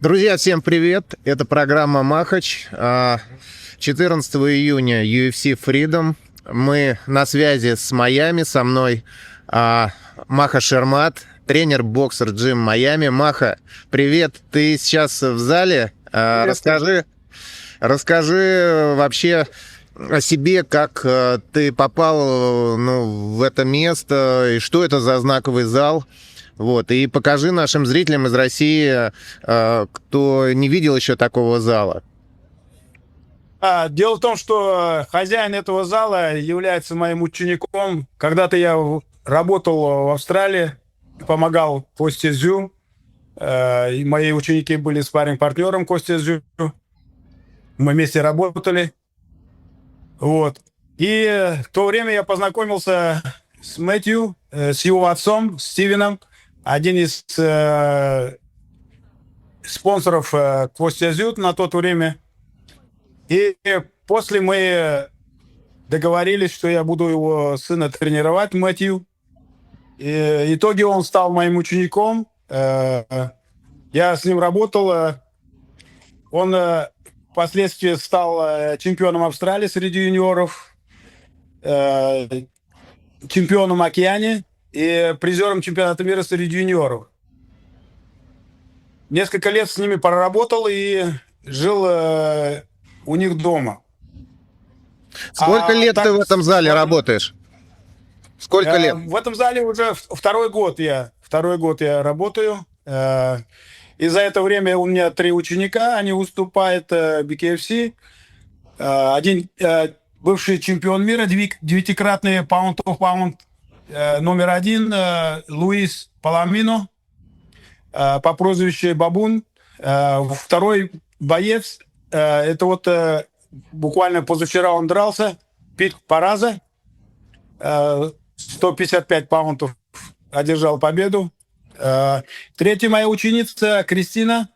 Друзья, всем привет! Это программа «Махач». 14 июня UFC Freedom. Мы на связи с Майами. Со мной Маха Шермат, тренер-боксер Джим Майами. Маха, привет! Ты сейчас в зале. Расскажи вообще о себе, как ты попал в это место, и что это за знаковый зал. Вот, и покажи нашим зрителям из России, кто не видел еще такого зала. Дело в том, что хозяин этого зала является моим учеником. Когда-то я работал в Австралии, помогал Косте Зю. И мои ученики были спарринг-партнером Косте Зю. Мы вместе работали. Вот. И в то время я познакомился с Мэтью, с его отцом, Стивеном, один из спонсоров Костя Зют на то время. И после мы договорились, что я буду его сына тренировать, Мэтью. И в итоге он стал моим учеником. Я с ним работал. Он впоследствии стал чемпионом Австралии среди юниоров, чемпионом Океании и призером чемпионата мира среди юниоров. Несколько лет с ними проработал и жил у них дома. Сколько лет ты в этом зале работаешь? Сколько лет? В этом зале уже второй год я работаю. И за это время у меня 3 ученика, они выступают в BKFC. Один бывший чемпион мира, 9-кратный паунд-оф-паунд, номер 1, Луис Паламино, по прозвищу Бабун. Второй боец, это вот буквально позавчера он дрался, Пит Параза, 155 паундов, одержал победу. Третья моя ученица Кристина,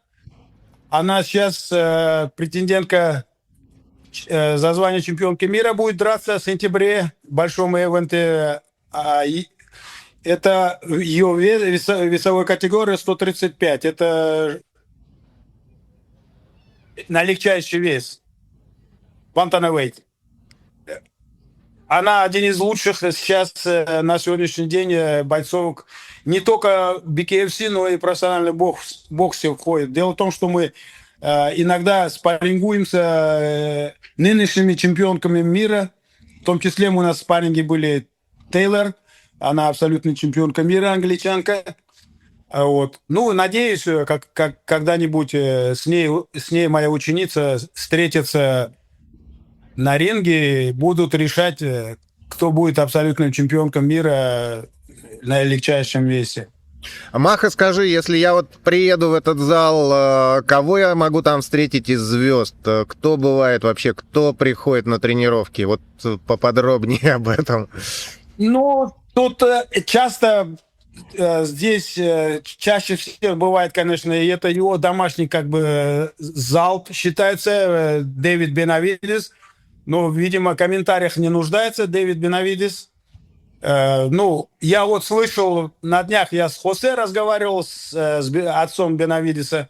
она сейчас претендентка за звание чемпионки мира, будет драться в сентябре в большом ивенте. Это ее весовой категория 135. Это на легчайший вес. Bantamweight. Она один из лучших сейчас на сегодняшний день бойцов не только BKFC, но и профессиональный боксе входит. Дело в том, что мы иногда спаррингуемся нынешними чемпионками мира. В том числе у нас в спарринге были Тейлор, она абсолютная чемпионка мира, англичанка. Вот. Ну, надеюсь, когда-нибудь с ней моя ученица встретится на ринге, будут решать, кто будет абсолютным чемпионком мира на легчайшем весе. Маха, скажи, если я вот приеду в этот зал, кого я могу там встретить из звезд? Кто бывает вообще, кто приходит на тренировки? Вот поподробнее об этом. Ну, тут часто здесь чаще всего бывает, конечно, и это его домашний зал считается, Дэвид Бенавидес. Но, видимо, в комментариях не нуждается Дэвид Бенавидес. Я вот слышал, на днях я с Хосе разговаривал, с отцом Бенавидеса.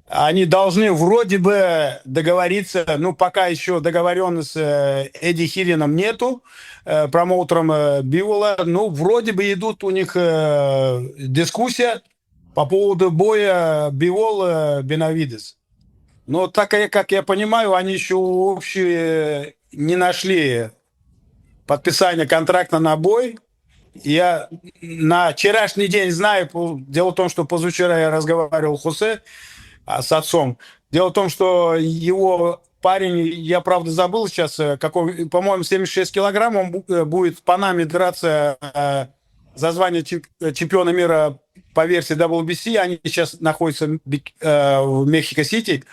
Они должны вроде бы договориться, пока еще договоренность с Эдди Хирином нету, промоутером Бивола. Вроде бы идут у них дискуссия по поводу боя Бивол-Бенавидес. Но так как я понимаю, они еще общие не нашли подписание контракта на бой. Я на вчерашний день знаю, дело в том, что позавчера я разговаривал с Хосе, с отцом. Дело в том, что его парень, я правда забыл сейчас, по-моему, 76 килограмм, он будет в Панаме драться за звание чемпиона мира по версии WBC. Они сейчас находятся в Мехико-Сити.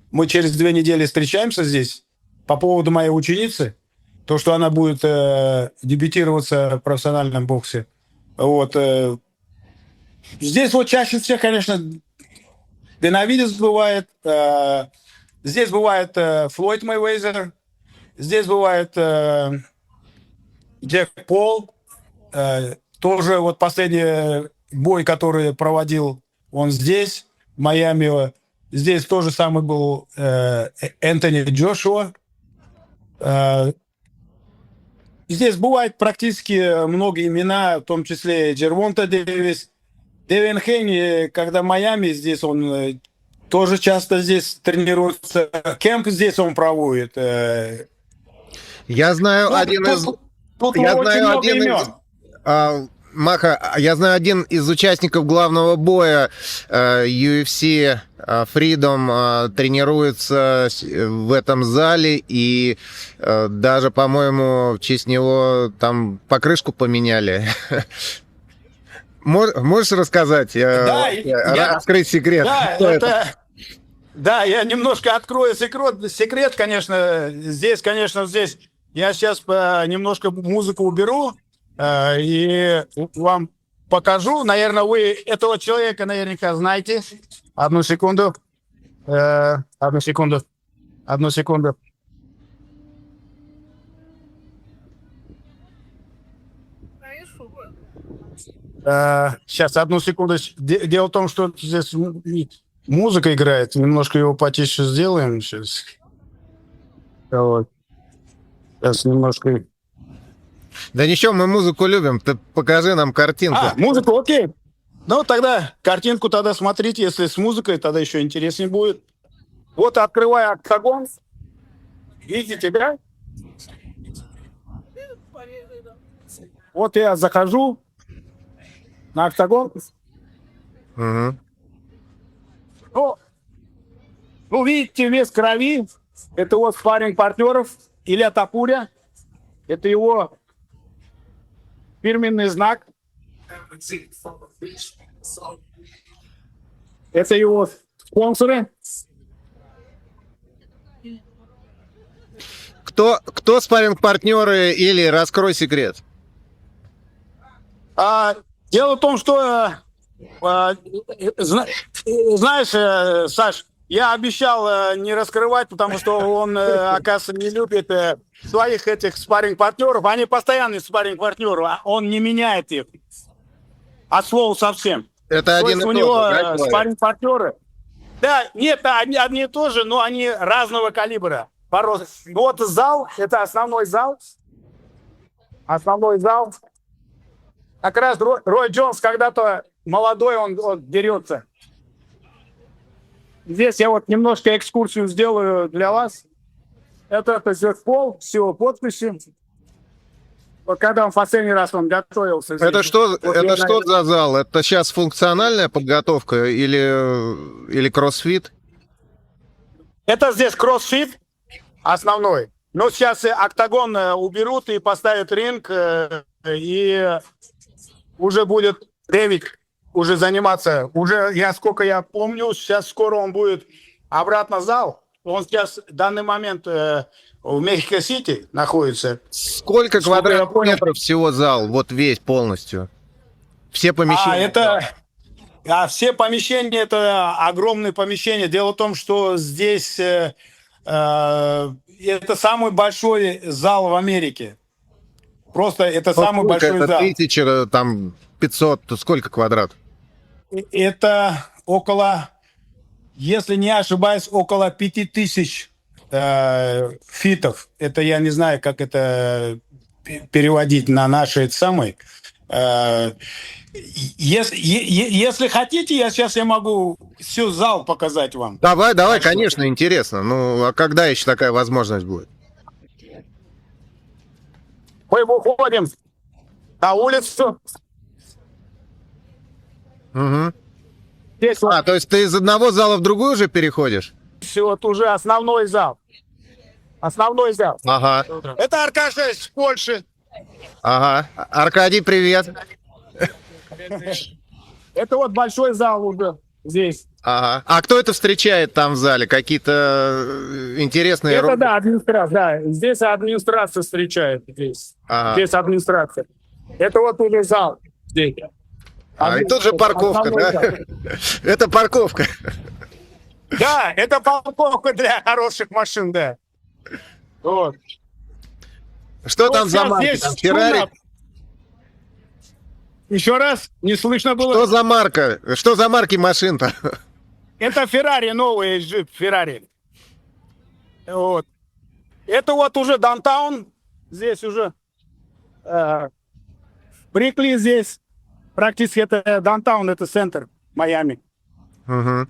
Мы через 2 недели встречаемся здесь. По поводу моей ученицы, то, что она будет дебютироваться в профессиональном боксе. Вот. Здесь вот чаще всего, конечно, Бенавидес бывает. Здесь бывает Флойд Мэйвезер. Здесь бывает Джек Пол. Тоже вот последний бой, который проводил он здесь, в Майами. Здесь тоже самый был Энтони Джошуа. Э, Здесь бывает практически много имена, в том числе Джервонта Дэвис. Дэвин Хейни, когда в Майами, здесь он тоже часто здесь тренируется. Кемп здесь он проводит. Я знаю Ну, один из... тут Я очень знаю много один из... имен. Маха, я знаю один из участников главного боя UFC Freedom тренируется в этом зале, и даже, по-моему, в честь него там покрышку поменяли. Можешь рассказать, Да, раскрыть секрет? Да, Что да, я немножко открою секрет, конечно. Здесь я сейчас немножко музыку уберу и вам покажу. Наверное, вы этого человека наверняка знаете. Одну секунду. Одну секунду. Сейчас, одну секунду. Дело в том, что здесь музыка играет. Немножко его потише сделаем сейчас. Вот. Сейчас немножко... Да ничего, мы музыку любим. Ты покажи нам картинку. Музыку, окей. Ну, тогда картинку тогда смотрите. Если с музыкой, тогда еще интереснее будет. Вот открываю октагон. Видите, да? Вот я захожу на октагон. Угу. Ну, видите, вес крови. Это вот спарринг партнеров Илья Тапуря. Это его фирменный знак. Это его спонсоры. Кто спарринг-партнеры или раскрой секрет? Дело в том, что знаешь, Саш, я обещал не раскрывать, потому что он, оказывается, не любит своих этих спарринг-партнеров. Они постоянные спарринг-партнеры, а он не меняет их. От слова совсем. Это То один есть и у тот него же, да, человек? спарринг-партнеры. Да, нет, одни и то же, но они разного калибра. Вот зал, это основной зал. Как раз Рой Джонс когда-то молодой, он дерется. Здесь я вот немножко экскурсию сделаю для вас. Это здесь пол, всего подписи. Вот когда он в последний раз он готовился. Это здесь. что, Вот это я, что за зал? Это сейчас функциональная подготовка или кроссфит? Это здесь кроссфит основной. Но сейчас октагон уберут и поставят ринг, и уже будет Дэвид уже заниматься. Уже, сколько я помню, сейчас скоро он будет обратно в зал. Он сейчас в данный момент в Мехико-Сити находится. Сколько квадратных метров всего зал? Вот весь полностью. Все помещения. Все помещения, это огромные помещения. Дело в том, что здесь это самый большой зал в Америке. Просто это самый большой это зал. 1000, там 500, сколько квадрат? Это около, если не ошибаюсь, около 5000 фитов. Это я не знаю, как это переводить на наши самые. Если хотите, я могу всю зал показать вам. Давай, конечно, интересно. Ну, а когда еще такая возможность будет? Мы выходим на улицу. Угу. Здесь вот То есть ты из одного зала в другой уже переходишь? вот уже основной зал. Ага. Это Аркаша из Польши. Ага. Аркадий, привет. Это вот большой зал уже здесь. Ага. А кто это встречает там в зале? Какие-то интересные... Это, да, администрация. Да. Здесь администрация встречает. Здесь администрация. Это вот уже зал. Здесь. И тут же парковка, да? Это парковка. Да, это парковка для хороших машин, да. Вот. Что там за марка? Там Феррари? Еще раз? Не слышно было? Что за марка? Что за марки машин-то? Это Феррари, новый джип Феррари. Вот. Это вот уже даунтаун. Здесь уже Брикли здесь. Практически это даунтаун, это центр Майами. Мгм.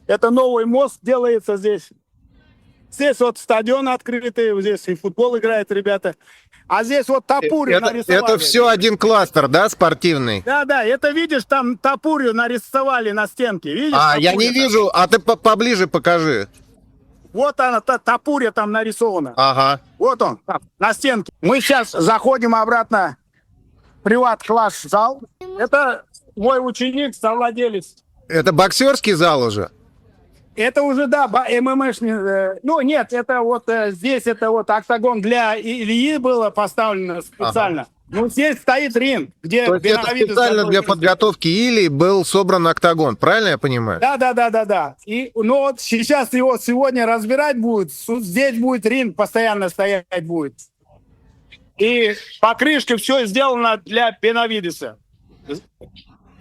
Это новый мост делается здесь. Здесь вот стадион открытый, здесь и футбол играют ребята. А здесь вот Тапурю нарисовали. Это все один кластер, да, спортивный? Да, это видишь, там Тапурю нарисовали на стенке. Видишь? Я Тапурю не там? вижу, а ты поближе покажи. Вот она, Тапуря там нарисована. Ага. Вот он, там, на стенке. Мы сейчас заходим обратно в приват-класс зал. Это мой ученик, совладелец. Это боксерский зал уже? Это уже, да, ММАшный. Ну, нет, это вот здесь, это вот октагон для Ильи было поставлено специально. Ну, здесь стоит ринг, где То есть это Беновидес специально для готовит. подготовки Или был собран октагон, правильно я понимаю? Да. И, ну, вот сейчас его сегодня разбирать будут. Здесь будет ринг постоянно стоять будет. И покрышка все сделано для Беновидеса.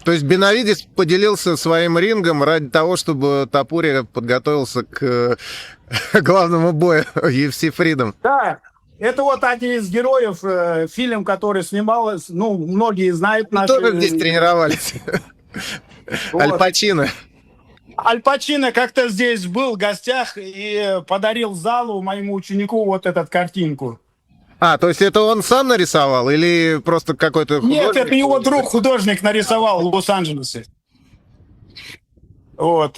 То есть Беновидес поделился своим рингом ради того, чтобы Тапури подготовился к главному бою UFC Freedom. Да, это вот один из героев, фильм, который снималось, ну, многие знают наши... Тоже здесь тренировались. Вот. Аль Пачино. Аль Пачино как-то здесь был в гостях и подарил залу моему ученику вот эту картинку. То есть это он сам нарисовал или просто какой-то Нет, художник? это его друг художник нарисовал в Лос-Анджелесе. Вот.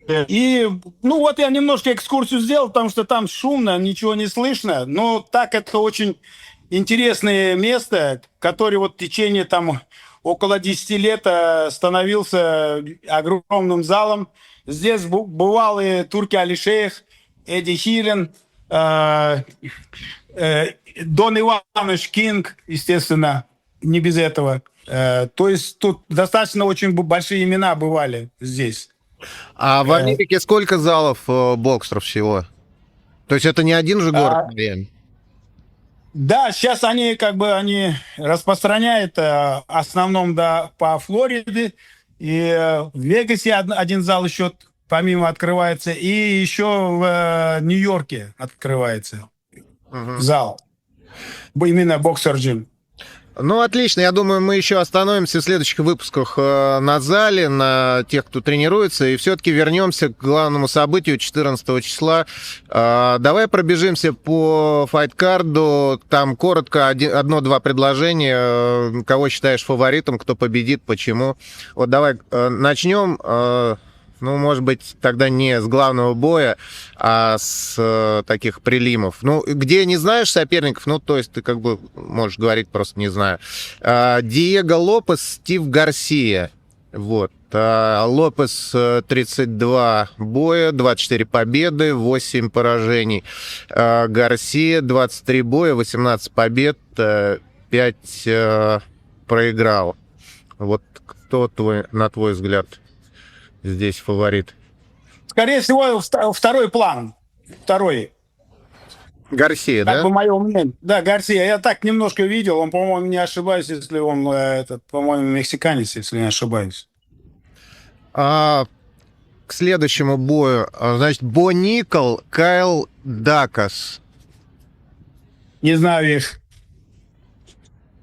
И, ну вот я немножко экскурсию сделал, потому что там шумно, ничего не слышно. Но так это очень интересное место, которое вот в течение там около 10 лет становился огромным залом. Здесь бывали Турки Алишеев, Эдди Хирен, Дон Иванович Кинг, естественно, не без этого. То есть тут достаточно очень большие имена бывали здесь. А в Америке сколько залов боксеров всего? То есть это не один же город, наверное? Да, сейчас они они распространяют в основном по Флориде. И в Вегасе один зал еще помимо открывается. И еще в Нью-Йорке открывается зал. Именно боксер-джим. Ну, отлично. Я думаю, мы еще остановимся в следующих выпусках на зале, на тех, кто тренируется, и все-таки вернемся к главному событию 14 числа. Давай пробежимся по файткарду. Там коротко одно-два предложения. Кого считаешь фаворитом, кто победит, почему? Вот давай начнем. Ну, может быть, тогда не с главного боя, а с таких прелимов. Ну, где не знаешь соперников, ну, то есть ты как бы можешь говорить просто не знаю. Диего Лопес, Стив Гарсия. Вот. Лопес 32 боя, 24 победы, 8 поражений. Гарсия 23 боя, 18 побед, 5 проиграл. Вот кто на твой взгляд здесь фаворит? Скорее всего, второй план. Второй. Гарсия, Как да? бы мое мнение. Да, Гарсия. Я так немножко видел. Он, по-моему, не ошибаюсь, если он, по-моему, мексиканец, если не ошибаюсь. К следующему бою. Значит, Бо Никол, Кайл Дакас. Не знаю их.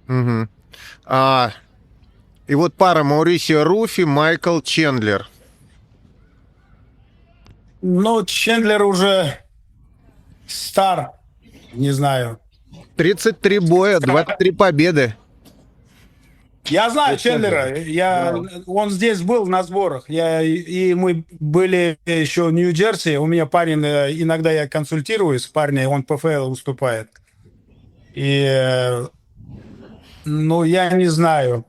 Угу. И вот пара Маурисио Руфи, Майкл Чендлер. Ну, Чендлер уже стар. Не знаю. 33 боя, 23 победы. Я знаю Чендлера. Он здесь был на сборах. И мы были еще в Нью-Джерси. У меня парень, иногда я консультируюсь с парнем, он ПФЛ выступает. И, ну, я не знаю.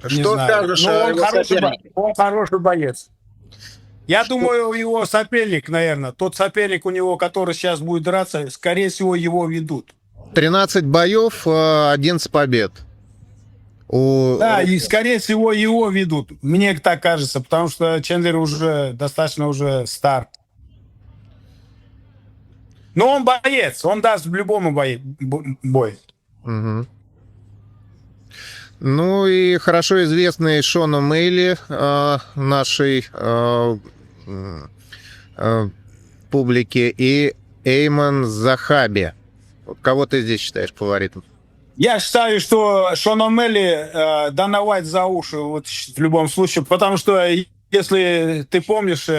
Что скажешь Но о он его хороший, сопернике? он хороший боец. Я думаю, его соперник, наверное, тот соперник у него, который сейчас будет драться, скорее всего, его ведут. 13 боев, 11 побед. Да, и скорее всего его ведут. Мне так кажется, потому что Чендлер уже достаточно уже стар. Но он боец, он даст в любому бой. Угу. Ну и хорошо известный Шон О'Мейли нашей э, публике и Эйман Захаби. Вот кого ты здесь считаешь фаворитом? Я считаю, что Шон О'Мелли Дана Уайт за уши вот, в любом случае, потому что, если ты помнишь,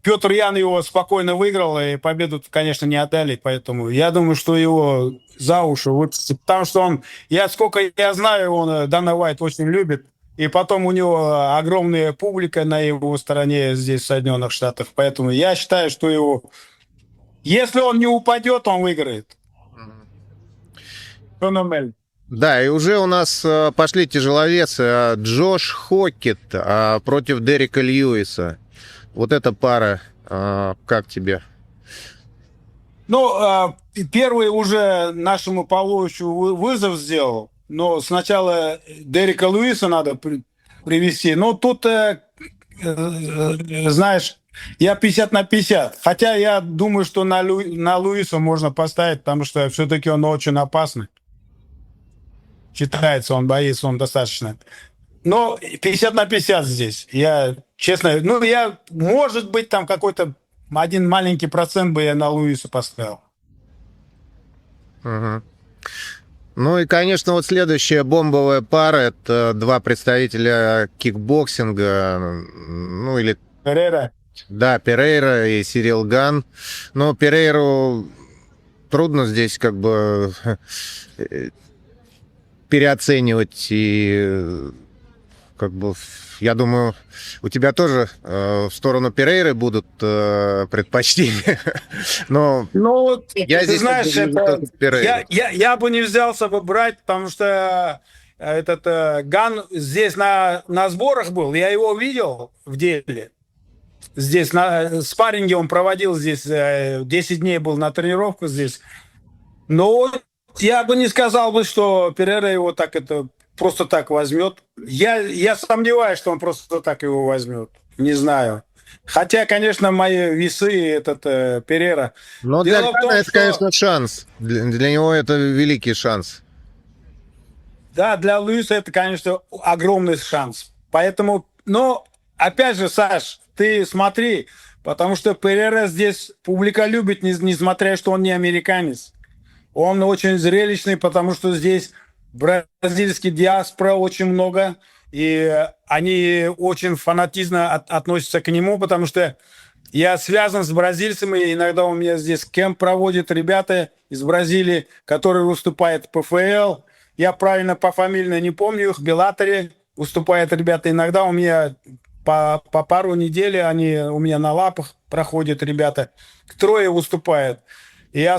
Петр Ян его спокойно выиграл, и победу, конечно, не отдали, поэтому я думаю, что его за уши выпустят, потому что он, сколько я знаю, он Дана Уайт очень любит, и потом у него огромная публика на его стороне здесь, в Соединенных Штатах, поэтому я считаю, что его, если он не упадет, он выиграет. Шон О'Мелли. Да, и уже у нас пошли тяжеловесы. Джош Хокет против Дерека Льюиса. Вот эта пара, как тебе? Ну, первый уже нашему Павловичу вызов сделал, но сначала Дерека Луиса надо привести. Но тут, знаешь, я 50 на 50. Хотя я думаю, что на Луиса можно поставить, потому что все-таки он очень опасный. Считается, он боится, он достаточно. Но 50 на 50 здесь. Я, честно, может быть, там какой-то один маленький процент бы я на Луиса поставил. Мгм. Ну и, конечно, вот следующая бомбовая пара — это два представителя кикбоксинга, ну или, Перейра. да, Перейра и Сирил Ган. Но Перейру трудно здесь как бы переоценивать, и как бы, я думаю, у тебя тоже в сторону Перейры будут предпочтения. Но Ну, вот, я ты здесь знаешь, вижу только Перейру. я бы не взялся бы брать, потому что этот Ган здесь на сборах был, я его видел в деле. Здесь на спарринге он проводил здесь, 10 дней был на тренировку здесь. Но я бы не сказал бы, что Перейра его так это просто так возьмет. Я сомневаюсь, что он просто так его возьмет. Не знаю. Хотя, конечно, мои весы этот Перейра. Но для Дело в Гана том, это, что конечно, шанс. Для него это великий шанс. да, для Луиса это, конечно, огромный шанс. Поэтому, но опять же, Саш, ты смотри, потому что Перейра здесь публика любит, несмотря что он не американец. Он очень зрелищный, потому что здесь бразильский диаспора очень много, и они очень фанатично относятся к нему, потому что я связан с бразильцами, иногда у меня здесь кемп проводят ребята из Бразилии, которые выступают в ПФЛ. Я правильно по фамилии не помню их, в Беллаторе выступают ребята. Иногда у меня по пару недель они у меня на лапах проходят ребята. Трое выступают.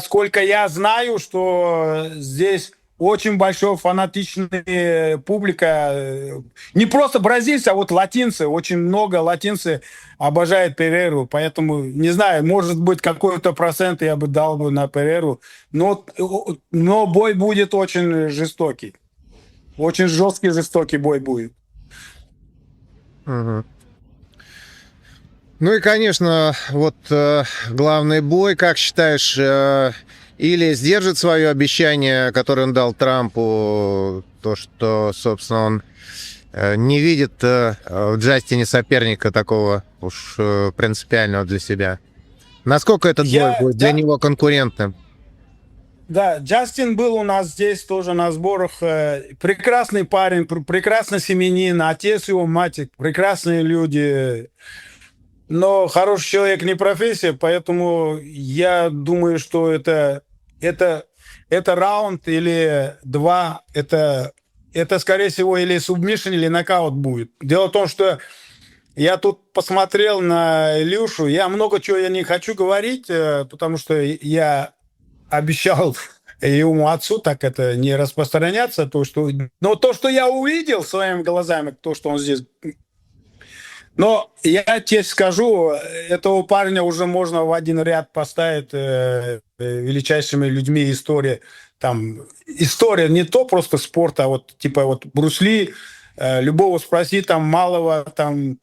Сколько я знаю, что здесь очень большая фанатичная публика. Не просто бразильцы, а вот латинцы. Очень много латинцы обожают Перейру. Поэтому, не знаю, может быть, какой-то процент я бы дал бы на Перейру. Но бой будет очень жестокий. Очень жесткий, жестокий бой будет. Мгм. Ну и, конечно, вот главный бой, как считаешь, или сдержит свое обещание, которое он дал Трампу, то, что, собственно, он не видит в Джастине соперника такого уж принципиального для себя. Насколько этот бой будет для него конкурентным? Да, Джастин был у нас здесь тоже на сборах. Прекрасный парень, прекрасный семьянин, отец его, мать, прекрасные люди. Но хороший человек не профессия, поэтому я думаю, что это, это раунд или два, это, скорее всего, или субмишн, или нокаут будет. Дело в том, что я тут посмотрел на Илюшу, я много чего я не хочу говорить, потому что я обещал ему отцу так это не распространяться, но то, что я увидел своими глазами, то, что он здесь. Но я тебе скажу, этого парня уже можно в один ряд поставить величайшими людьми истории. Там история не то просто спорта, а вот типа вот Брюс Ли, любого спроси, там малого, там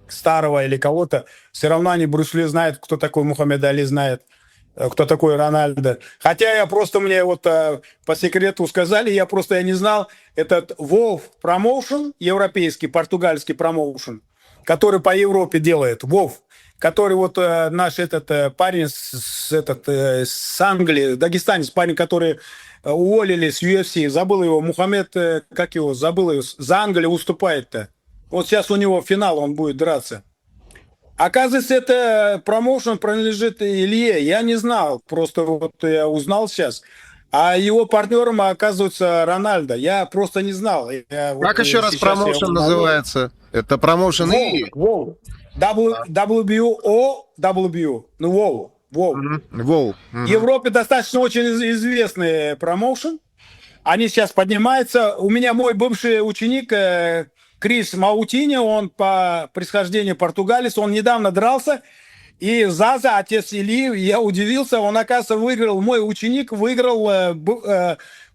старого или кого-то, все равно они Брюс Ли знают, кто такой Мухаммед Али знает. кто такой Рональдо. Хотя я просто, мне вот по секрету сказали, я не знал, этот Wolf Promotion, европейский, португальский промоушен, который по Европе делает, Wolf, который вот наш этот парень с Англии, дагестанец, парень, который уволили с UFC, забыл его, Мухаммед, как его, забыл его, за Англию выступает-то. Вот сейчас у него финал, он будет драться. Оказывается, это промоушен принадлежит Илье. Я не знал, просто вот я узнал сейчас. А его партнером оказывается Рональдо. Я просто не знал. Как еще раз промоушен называется? Это промоушен Ильи? WoW. WWO. Ну, WoW. WoW. Воу. В Европе достаточно очень известный промоушен. Они сейчас поднимаются. У меня мой бывший ученик Крис Маутини, он по происхождению португалец, он недавно дрался, и Заза, отец Ильи, я удивился, он, оказывается, выиграл, мой ученик выиграл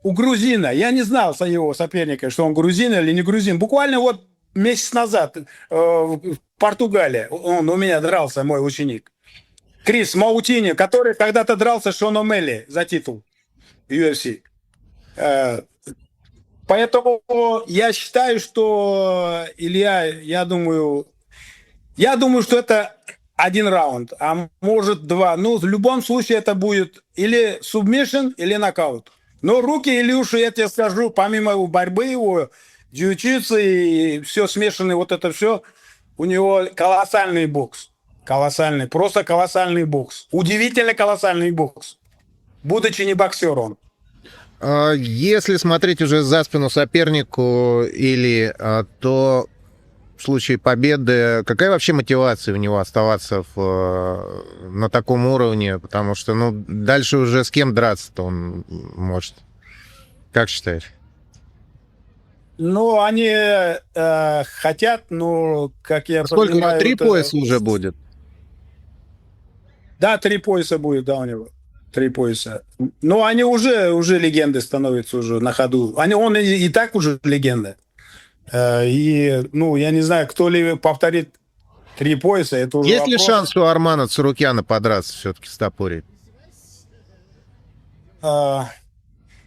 у грузина. Я не знал его соперника, что он грузин или не грузин. Буквально вот месяц назад в Португалии он у меня дрался, мой ученик. Крис Маутини, который когда-то дрался с Шоном Мелли за титул UFC. Поэтому я считаю, что Илья, я думаю, что это один раунд, а может два. Ну, в любом случае это будет или субмишн, или нокаут. Но руки Ильюши, я тебе скажу, помимо его борьбы, его джиу-джитсу и все смешанное, вот это все, у него колоссальный бокс. Колоссальный, просто колоссальный бокс. Удивительно колоссальный бокс. Будучи не боксером. Если смотреть уже за спину сопернику или то в случае победы, какая вообще мотивация у него оставаться на таком уровне? Потому что, ну, дальше уже с кем драться-то он может? Как считаешь? Ну, они хотят, ну, как я Сколько у него? понимаю... 3 пояса уже будет? Да, 3 пояса будет, да, у него. 3 пояса. Но они уже легенды становятся уже на ходу. Он и так уже легенда. И, ну, я не знаю, кто ли повторит 3 пояса, это уже Есть ли вопрос. шанс у Армана Цурукяна подраться все-таки с Топурией?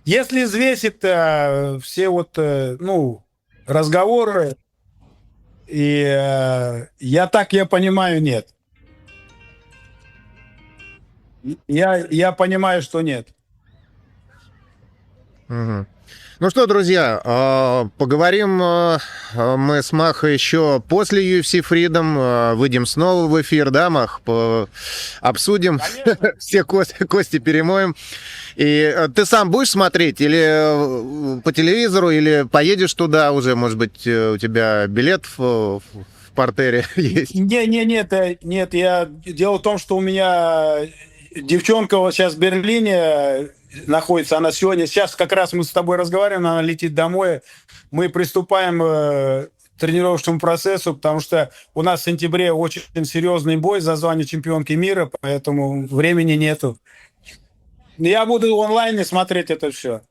Если взвесит все вот, ну, разговоры, и я понимаю, нет. Я понимаю, что нет. Мгм. Ну что, друзья, поговорим мы с Махой еще после UFC Freedom. Выйдем снова в эфир, да, Мах? Обсудим, все кости перемоем. И ты сам будешь смотреть или по телевизору, или поедешь туда уже, может быть, у тебя билет в партере есть? Нет, дело в том, что у меня девчонка вот сейчас в Берлине находится, она сегодня, сейчас как раз мы с тобой разговариваем, она летит домой, мы приступаем к тренировочному процессу, потому что у нас в сентябре очень серьезный бой за звание чемпионки мира, поэтому времени нету. Я буду в онлайне смотреть это все.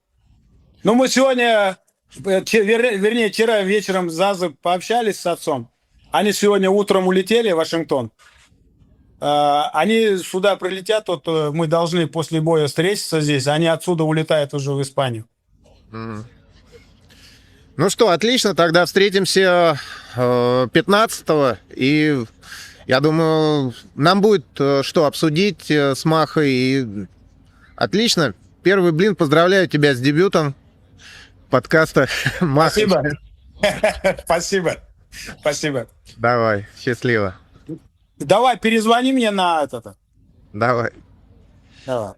Ну, мы сегодня, вернее, вчера вечером с Зазой пообщались с отцом. Они сегодня утром улетели в Вашингтон. Они сюда прилетят, вот мы должны после боя встретиться здесь, они отсюда улетают уже в Испанию. Ну что, отлично, тогда встретимся 15-го, и я думаю, нам будет что обсудить с Махой, и отлично. Первый блин, поздравляю тебя с дебютом подкаста Маха. Спасибо. Спасибо. Давай, счастливо. Давай, перезвони мне на это. Давай. Давай.